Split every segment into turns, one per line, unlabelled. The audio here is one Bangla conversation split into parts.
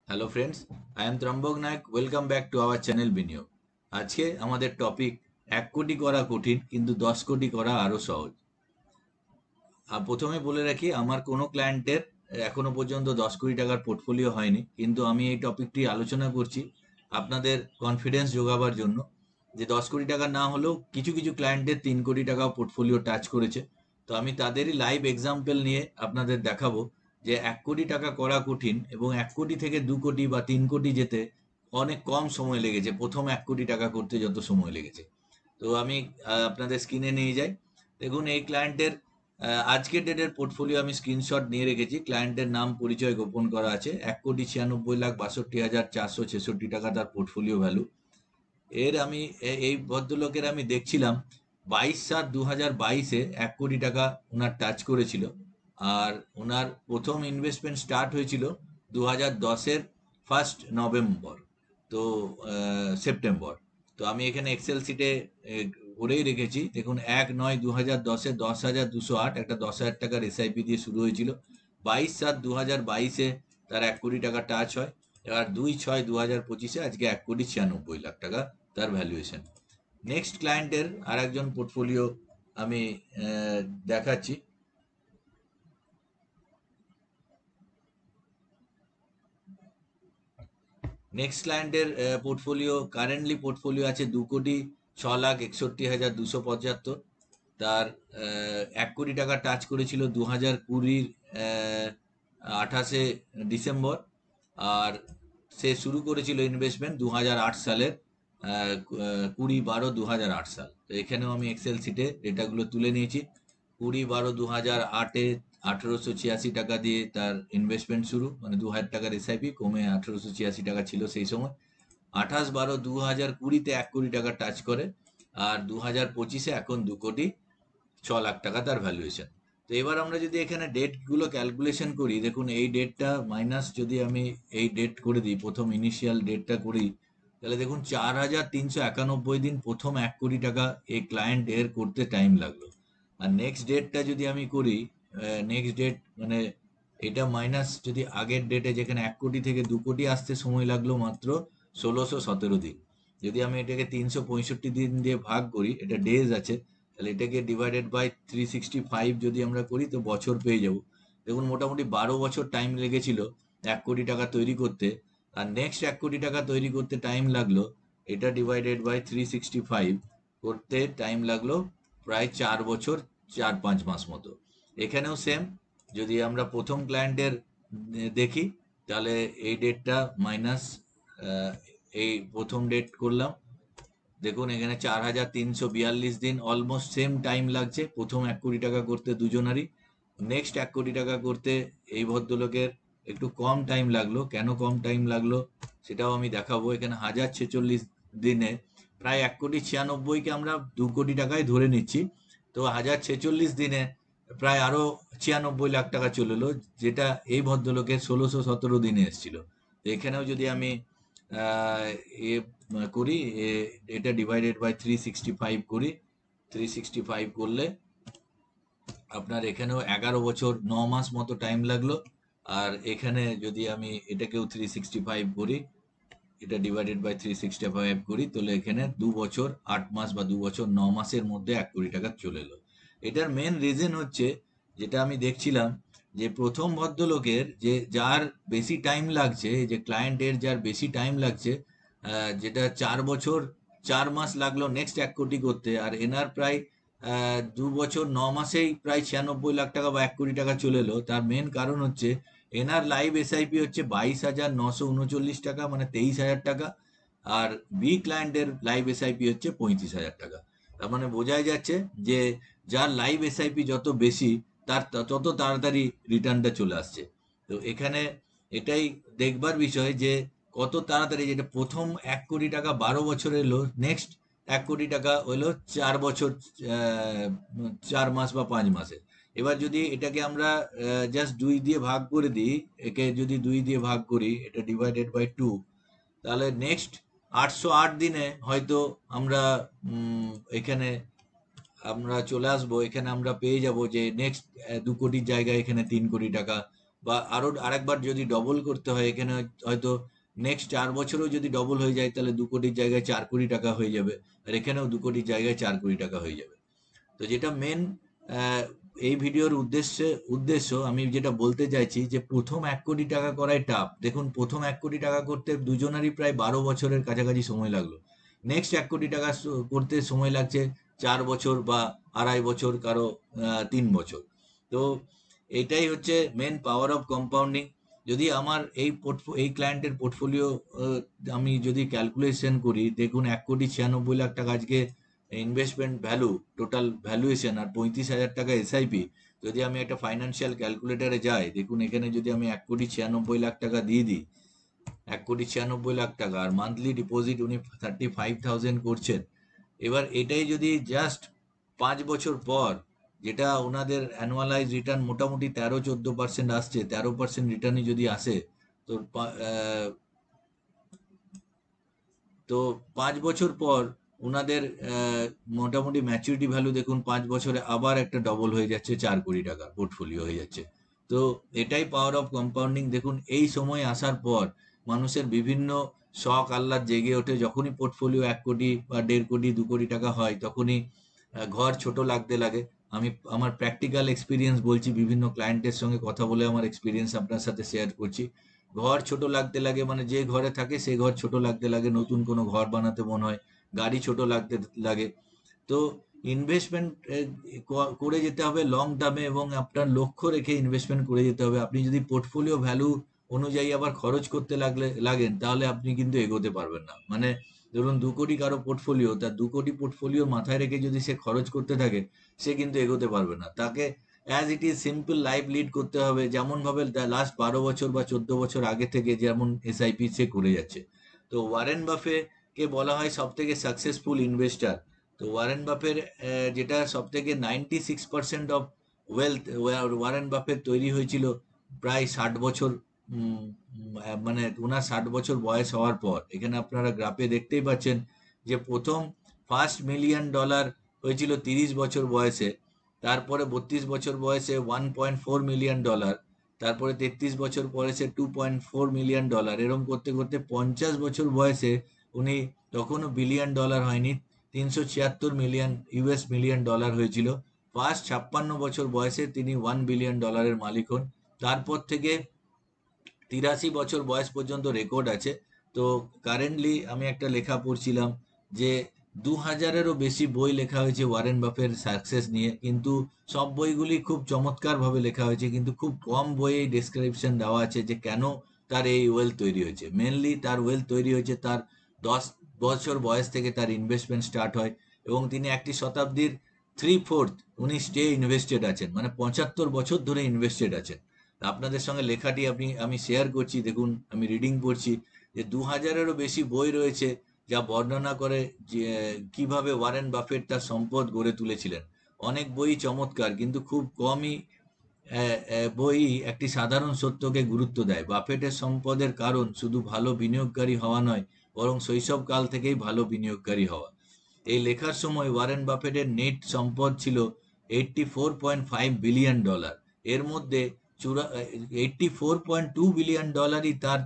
Hello friends, I am Trambak Nayak. Welcome back to our channel Biniyog. আজকে আমাদের টপিক 1 কোটি করা কঠিন কিন্তু 10 কোটি করা আরো সহজ। প্রথমে বলে রাখি, আমার কোনো ক্লায়েন্টের এখনো পর্যন্ত 10 কোটি টাকার পোর্টফোলিও হয়নি, কিন্তু আমি এই টপিকটি আলোচনা করছি আপনাদের কনফিডেন্স যোগাবার জন্য যে 10 কোটি টাকা না হলেও কিছু কিছু ক্লায়েন্টের 3 কোটি টাকাও পোর্টফোলিও টাচ করেছে। তো আমি তাদেরই লাইভ এক্সাম্পল নিয়ে আপনাদের দেখাবো যে 1 কোটি টাকা করা কঠিন এবং 1 কোটি থেকে 2 কোটি বা 3 কোটি যেতে অনেক কম সময় লেগেছে প্রথম 1 কোটি টাকা করতে যত সময় লেগেছে। তো আমি আপনাদের স্ক্রিনে নিয়ে যাই। দেখুন, এই ক্লায়েন্টের আজকের ডেটের পোর্টফোলিও আমি স্ক্রিনশট নিয়ে রেখেছি। ক্লায়েন্টের নাম পরিচয় গোপন করা আছে। 1,96,62,466 টাকা তার পোর্টফোলিও ভ্যালু। এই ভদ্রলোকের আমি দেখছিলাম 22/7/2022-এ 1 কোটি টাকা ওনার টাচ করেছিল। আর ওনার প্রথম ইনভেস্টমেন্ট স্টার্ট হয়েছিল 2010-এর 1 নভেম্বর, তো সেপ্টেম্বর। তো আমি এখানে এক্সেল শিটে করেই রেখেছি। দেখুন, 1/9/2010-এ 10,208 একটা 10,000 টাকার এসআইপি দিয়ে শুরু হয়েছিল। 22/7/2022-এ তার 1 কোটি টাকা টাচ হয়। এবার 2/6/2025-এ আজকে 1,96,00,000 টাকা তার ভ্যালুয়েশন। নেক্সট ক্লায়েন্টের আর একজন পোর্টফোলিও আমি দেখাচ্ছি। নেক্সট ক্লায়েন্টের কারেন্টলি পোর্টফোলিও আছে 2,06,61,275। তার 1 কোটি টাকা টাচ করেছিল 2020-র 28শে ডিসেম্বর। আর সে শুরু করেছিল ইনভেস্টমেন্ট 2008 সালের 20-12-2008 সাল। তো এখানেও আমি এক্সেল শিটে ডেটাগুলো তুলে নিয়েছি। 20-12-2008-এ 1,886 টাকা দিয়ে তার ইনভেস্টমেন্ট শুরু, মানে 2,000 টাকার এসআইপি কমে 1,886 টাকা ছিল সেই সময়। 28-12-2020-তে 1 কোটি টাকা টাচ করে। আর 2025-এ এখন 2,06,00,000 টাকা তার ভ্যালুয়েশন। তো এবার আমরা যদি এখানে ডেটগুলো ক্যালকুলেশন করি, দেখুন এই ডেটটা মাইনাস যদি আমি এই ডেট করে দিই, প্রথম ইনিশিয়াল ডেটটা করি, তাহলে দেখুন 4,391 দিন প্রথম 1 কোটি টাকা এই ক্লায়েন্ট এর করতে টাইম লাগলো। আর নেক্সট ডেটটা যদি আমি করি, নেক্সট ডেট মানে এটা মাইনাস যদি আগের ডেটে, যেখানে 1 কোটি থেকে 2 কোটি আসতে সময় লাগলো মাত্র 1,617 দিন। যদি আমি এটাকে 365 দিন দিয়ে ভাগ করি, এটা ডেজ আছে, তাহলে এটাকে ডিভাইডেড বাই 365 যদি আমরা করি তো বছর পেয়ে যাব। দেখুন, মোটামুটি 12 বছর টাইম লেগেছিল 1 কোটি টাকা তৈরি করতে। আর নেক্সট 1 কোটি টাকা তৈরি করতে টাইম লাগলো, এটা ডিভাইডেড বাই 365 করতে টাইম লাগলো প্রায় 4 বছর 4-5 মাস মতো। এখানেও সেম, যদি আমরা প্রথম ক্লায়েন্টের দেখি, তাহলে এই ডেটটা মাইনাস এই প্রথম ডেট করলাম। দেখুন এখানে 4,342 দিন, অলমোস্ট সেম টাইম লাগছে প্রথম 1 কোটি টাকা করতে দুজনারই। নেক্সট 1 কোটি টাকা করতে এই ভদ্রলোকের একটু কম টাইম লাগলো। কেন কম টাইম লাগলো সেটাও আমি দেখাবো। এখানে 1,046 দিনে প্রায় 1,96,00,000-কে আমরা 2 কোটি টাকায় ধরে নিচ্ছি। তো 1,046 দিনে প্রায় আরো 96,00,000 টাকা চলে এলো, যেটা এই ভদ্রলোকের 1,617 দিনে এসেছিল। তো এখানেও যদি আমি আহ, এ করি, এটা ডিভাইডেড বাই 365 করি, 365 করলে আপনার এখানেও 11 বছর 9 মাস মতো টাইম লাগলো। আর এখানে যদি আমি এটাকেও 365 করি, এটা ডিভাইডেড বাই 365 করি, তাহলে এখানে 2 বছর 8 মাস বা 2 বছর 9 মাসের মধ্যে 1 কোটি টাকা চলে এলো। এটার মেন রিজন হচ্ছে, যেটা আমি দেখছিলাম, যে প্রথম ভদ্রলোকের যার বেশি টাইম লাগছে, যে ক্লায়েন্টের যার বেশি টাইম লাগছে, যেটা 4 বছর 4 মাস লাগলো নেক্সট 1 কোটি করতে, আর এনার প্রায় 2 বছর 9 মাসেই প্রায় 96,00,000 টাকা বা 1 কোটি টাকা চলে এলো। তার মেন কারণ হচ্ছে এনার লাইভ এসআইপি হচ্ছে 22,939 টাকা, মানে 23,000 টাকা। আর বি ক্লায়েন্টের লাইভ এসআইপি হচ্ছে 35,000 টাকা। তার মানে বোঝাই যাচ্ছে যে যার লাইভ এসআইপি যত বেশি, তার তত তাড়াতাড়ি রিটার্নটা চলে আসছে। তো এখানে এটাই দেখবার বিষয় যে কত তাড়াতাড়ি, যেটা প্রথম 1 কোটি টাকা 12 বছর এলো, নেক্সট 1 কোটি টাকা হলো 4 বছর 4 মাস বা 5 মাসে। এবার যদি এটাকে আমরা জাস্ট 2 দিয়ে ভাগ করে দিই, একে যদি 2 দিয়ে ভাগ করি, এটা ডিভাইডেড বাই 2, তাহলে নেক্সট 808 দিনে হয়তো আমরা এখানে আমরা চলে আসবো। এখানে আমরা পেয়ে যাব যে নেক্সট 2 কোটির জায়গায় এখানে 3 কোটি টাকা, বা আরো আরেকবার যদি ডবল করতে হয়, এখানে হয়তো নেক্সট 4 বছরেও যদি ডবল হয়ে যায় তাহলে 2 কোটির জায়গায় 4 কোটি টাকা হয়ে যাবে, আর এখানেও 2 কোটির জায়গায় 4 কোটি টাকা হয়ে যাবে। তো যেটা মেন এই ভিডিওর উদ্দেশ্য আমি যেটা বলতে চাইছি যে প্রথম 1 কোটি টাকা করাই টাফ। দেখুন, প্রথম 1 কোটি টাকা করতে দুজনেরই প্রায় 12 বছরের কাছাকাছি সময় লাগলো। নেক্সট 1 কোটি টাকা করতে সময় লাগছে 4 বছর বা 2.5 বছর, কারো 3 বছর। তো এটাই হচ্ছে মেন পাওয়ার অফ কম্পাউন্ডিং। যদি আমার এই ক্লায়েন্টের পোর্টফোলিও আমি যদি ক্যালকুলেশন করি, দেখুন 1,96,00,000 টাকা আজকে ইনভেস্টমেন্ট ভ্যালু, টোটাল ভ্যালুয়েশন, আর 35,000 টাকা এসআইপি। যদি আমি একটা ফাইন্যান্সিয়াল ক্যালকুলেটারে যাই, দেখুন এখানে যদি আমি 1,96,00,000 টাকা দিয়ে দিই, 1,96,00,000 টাকা, আর মান্থলি ডিপোজিট উনি 35,000 করছেন। এবার এটাই যদি জাস্ট 5 বছর পর, যেটা ওনাদের অ্যানুয়ালাইজ রিটার্ন মোটামুটি 13-14% আসছে, 13% রিটার্নই যদি আসে, তো তো 5 বছর পর ওনাদের মোটামুটি ম্যাচুরিটি ভ্যালু দেখুন 5 বছরে আবার একটা ডবল হয়ে যাচ্ছে, 4 কোটি টাকা পোর্টফোলিও হয়ে যাচ্ছে। তো এটাই পাওয়ার অফ কম্পাউন্ডিং। দেখুন, এই সময় আসার পর মানুষের বিভিন্ন শখ আহ্লাদ জেগে ওঠে। যখনই পোর্টফোলিও 1 কোটি বা 1.5 কোটি 2 কোটি টাকা হয়, তখনই ঘর ছোট লাগতে লাগে। আমি আমার প্র্যাকটিক্যাল এক্সপিরিয়েন্স বলছি, বিভিন্ন ক্লায়েন্টের সঙ্গে কথা বলে আমার এক্সপিরিয়েন্স আপনার সাথে শেয়ার করছি। ঘর ছোট লাগতে লাগে, মানে যে ঘরে থাকে সেই ঘর ছোট লাগতে লাগে, নতুন কোনো ঘর বানাতে মনে হয়, গাড়ি ছোট লাগতে লাগে। তো ইনভেস্টমেন্ট করে যেতে হবে লং টার্মে, এবং আপনার লক্ষ্য রেখে ইনভেস্টমেন্ট করে যেতে হবে। আপনি যদি পোর্টফোলিও ভ্যালু অনুযায়ী আবার খরচ করতে লাগেন, তাহলে আপনি কিন্তু এগোতে পারবেন না। মানে ধরুন 2 কোটি কারো পোর্টফোলিও, তার 2 কোটি পোর্টফোলিও মাথায় রেখে যদি সে খরচ করতে থাকে, সে কিন্তু এগোতে পারবে না। তাকে as it is simple life lead করতে হবে, যেমন ভাবে লাস্ট 12 বছর বা 14 বছর আগে থেকে যেমন এসআইপি সে করে যাচ্ছে। তো ওয়ারেন বাফে কে বলা হয় সব থেকে সাকসেসফুল ইনভেস্টার। তো ওয়ারেন বাফের যেটা সব থেকে 96% অফ ওয়েলথ, ওয়ারেন বাফের তৈরি হয়েছিল প্রায় 60 বছর, মানে ওনার 60 বছর বয়স হওয়ার পর। এখানে আপনারা গ্রাফে দেখতেই পাচ্ছেন যে প্রথম ফার্স্ট $1 মিলিয়ন হয়েছিল 30 বছর বয়সে, তারপরে 32 বছর বয়সে $1.4 মিলিয়ন, তারপরে 33 বছর বয়সে $2.4 মিলিয়ন, এরকম করতে করতে 50 বছর বয়সে উনি, তখনও $1 বিলিয়ন হয়নি, $376 মিলিয়ন হয়েছিল। ফার্স্ট 56 বছর বয়সে তিনি $1 বিলিয়ন মালিক হন। তারপর থেকে 83 বছর বয়স পর্যন্ত রেকর্ড আছে। তো কারেন্টলি আমি একটা লেখা পড়ছিলাম যে 2000-এরও বেশি বই লেখা হয়েছে ওয়ারেন বাফের সাকসেস নিয়ে, কিন্তু সব বইগুলি খুব চমৎকার ভাবে লেখা হয়েছে, কিন্তু খুব কম বইয়ে ডেসক্রিপশন দেওয়া আছে যে কেন তার এই ওয়েলথ তৈরি হয়েছে। মেনলি তার ওয়েলথ তৈরি হয়েছে তার 10 বছর বয়স থেকে তার ইনভেস্টমেন্ট স্টার্ট হয়, এবং তিনি একটি শতাব্দীর 3/4 উনি স্টে ইনভেস্টেড আছেন, মানে 75 বছর ধরে ইনভেস্টেড আছেন। আপনাদের সঙ্গে লেখাটি আমি শেয়ার করছি। দেখুন, আমি রিডিং করছি যে 2000-এরও বেশি বই রয়েছে যা বর্ণনা করে যে কিভাবে ওয়ারেন বাফেট তার সম্পদ গড়ে তুলেছিলেন। অনেক বই চমৎকার, কিন্তু খুব কমই বই একটি সাধারণ সত্যকে গুরুত্ব দেয়। বাফেটের সম্পদের কারণ শুধু ভালো বিনিয়োগকারী হওয়া নয়, বরং শৈশবকাল থেকেই ভালো বিনিয়োগকারী হওয়া। এই লেখার সময় ওয়ারেন বাফেটের নেট সম্পদ ছিল $84.5 বিলিয়ন। এর মধ্যে 84.2 বিলিয়ন তার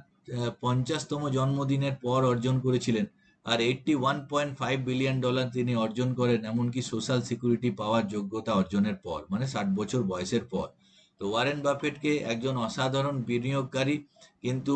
50তম জন্মদিনের পর অর্জন করেছিলেন, আর $81.5 বিলিয়ন তিনি অর্জন করেন এমনকি সোশ্যাল সিকিউরিটি পাওয়ার যোগ্যতা অর্জনের পর, মানে 60 বছর বয়সের পর। তো ওয়ারেন বাফেটকে একজন অসাধারণ বিনিয়োগকারী, কিন্তু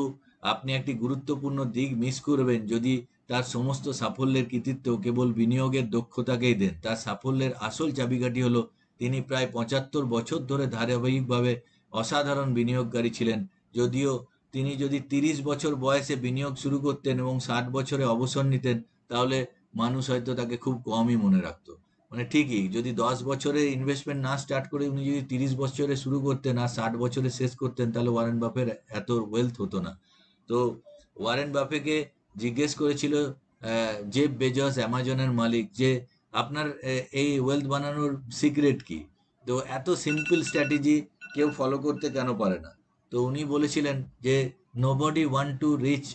আপনি একটি গুরুত্বপূর্ণ দিক মিস করবেন যদি তার সমস্ত সাফল্যের কৃতিত্ব কেবল বিনিয়োগের দক্ষতাকেই দেন। তার সাফল্যের আসল চাবিকাঠি হলো তিনি প্রায় 75 বছর ধরে ধারাবাহিকভাবে অসাধারণ বিনিয়োগকারী ছিলেন। যদিও তিনি যদি 30 বছর বয়সে বিনিয়োগ শুরু করতেন এবং 60 বছরে অবসর নিতেন, তাহলে মানুষ হয়তো তাকে খুব কমই মনে রাখতো। মানে ঠিকই, যদি 10 বছরে ইনভেস্টমেন্ট না স্টার্ট করে উনি যদি 30 বছরে শুরু করতেন আর 60 বছরে শেষ করতেন, তাহলে ওয়ারেন বাফের এত ওয়েলথ হতো না। তো ওয়ারেন বাফেকে জিজ্ঞেস করেছিল জেফ বেজস, অ্যামাজনের মালিক, যে আপনার এই ওয়েলথ বানানোর সিক্রেট কি? তো এত সিম্পল স্ট্র্যাটেজি কেউ ফলো করতে কেন পারে না? তো উনি বলেছিলেন যে nobody want to reach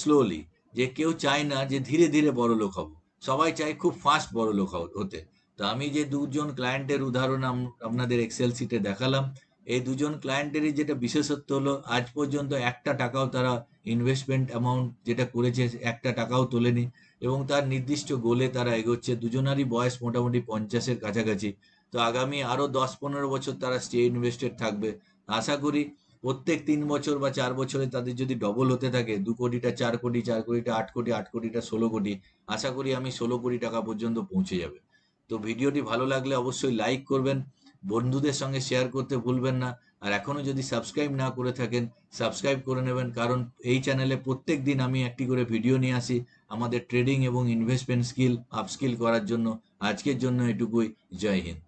slowly, যে কেউ চায় না যে ধীরে ধীরে বড় লোক হব, সবাই চায় খুব ফাস্ট বড় লোক হতে। তো আমি যে দুজন ক্লায়েন্টের উদাহরণ আপনাদের এক্সেল শিটে দেখালাম, এই দুজন ক্লায়েন্টেরই যেটা বিশেষত্ব হলো আজ পর্যন্ত একটা টাকাও তারা ইনভেস্টমেন্ট অ্যামাউন্ট যেটা করেছে একটা টাকাও তোলেনি এবং তার নির্দিষ্ট গোলে তারা এগোচ্ছে। দুজনারই বয়স মোটামুটি 50-এর কাছাকাছি। তো আগামী আরো 10-15 বছর তারা স্টে ইনভেস্টেড থাকবে। আশা করি প্রত্যেক 3 বছর বা 4 বছরে তাদের যদি ডবল হতে থাকে, 2 কোটিটা 4 কোটি, 4 কোটিটা 8 কোটি, 8 কোটিটা 16 কোটি, আশা করি আমি 16 কোটি টাকা পর্যন্ত পৌঁছে যাবে। তো ভিডিওটি ভালো লাগলে অবশ্যই লাইক করবেন, বন্ধুদের সঙ্গে শেয়ার করতে ভুলবেন না। আর এখনো যদি সাবস্ক্রাইব না করে থাকেন, সাবস্ক্রাইব করে নেবেন, কারণ এই চ্যানেলে প্রত্যেক দিন আমি একটি করে ভিডিও নিয়ে আসি আমাদের ট্রেডিং এবং ইনভেস্টমেন্ট স্কিল আপস্কিল করার জন্য। আজকের জন্য এটুকুই। জয় হিন্দ।